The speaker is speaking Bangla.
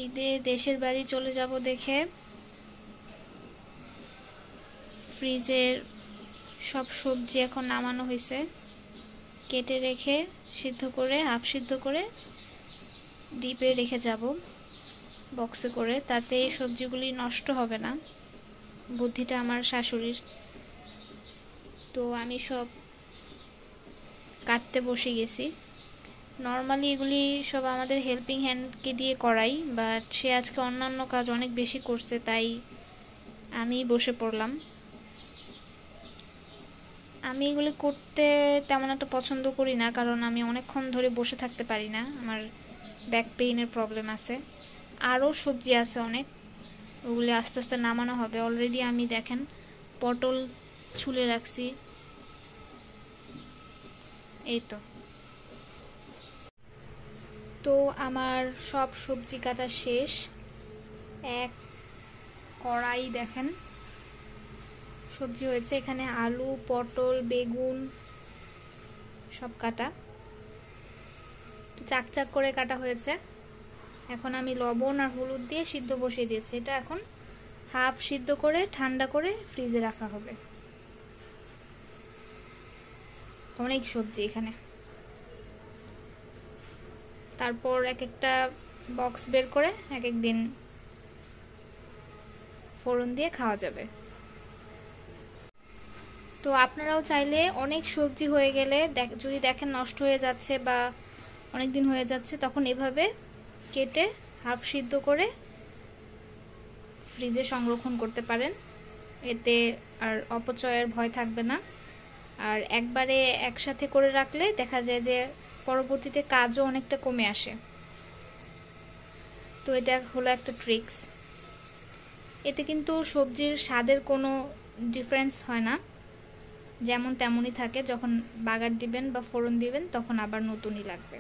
ঈদে দেশের বাড়ি চলে যাব দেখে ফ্রিজের সব সবজি এখন নামানো হয়েছে, কেটে রেখে সিদ্ধ করে হাফ সিদ্ধ করে ডিপে রেখে যাব বক্সে করে, তাতে এই সবজিগুলি নষ্ট হবে না। বুদ্ধিটা আমার শাশুড়ির। তো আমি সব কাটতে বসে গেছি। নর্মালি এগুলি সব আমাদের হেল্পিং হ্যান্ডকে দিয়ে করাই, বাট সে আজকে অন্যান্য কাজ অনেক বেশি করছে, তাই আমি বসে পড়লাম। আমি এগুলি করতে তেমন একটা পছন্দ করি না, কারণ আমি অনেকক্ষণ ধরে বসে থাকতে পারি না, আমার ব্যাক পেইনের প্রবলেম আছে। আরও সবজি আছে অনেক, ওগুলি আস্তে আস্তে নামানো হবে। অলরেডি আমি দেখেন পটল ছুলে রাখছি, এই তো আমার সব সবজি কাটা শেষ। এক কড়াই দেখেন সবজি হয়েছে, এখানে আলু, পটল, বেগুন সব কাটা, চাক চাক করে কাটা হয়েছে। এখন আমি লবণ আর হলুদ দিয়ে সিদ্ধ বসিয়ে দিয়েছি। এটা এখন হাফ সিদ্ধ করে ঠান্ডা করে ফ্রিজে রাখা হবে। অনেক সবজি এখানে। তারপর এক একটা বক্স বের করে এক এক দিন ফোড়ন দিয়ে খাওয়া যাবে। তো আপনারাও চাইলে অনেক সবজি হয়ে গেলে যদি দেখেন নষ্ট হয়ে যাচ্ছে বা অনেক দিন হয়ে যাচ্ছে, তখন এভাবে কেটে হাফ সিদ্ধ করে ফ্রিজে সংরক্ষণ করতে পারেন। এতে আর অপচয়ের ভয় থাকবে না। আর একবারে একসাথে করে রাখলে দেখা যায় যে পরবর্তীতে কাজও অনেকটা কমে আসে। তো এটা হলো একটা ট্রিক্স। এতে কিন্তু সবজির স্বাদের কোনো ডিফারেন্স হয় না, যেমন তেমনই থাকে। যখন বাগার দিবেন বা ফোড়ন দিবেন তখন আবার নতুনই লাগবে।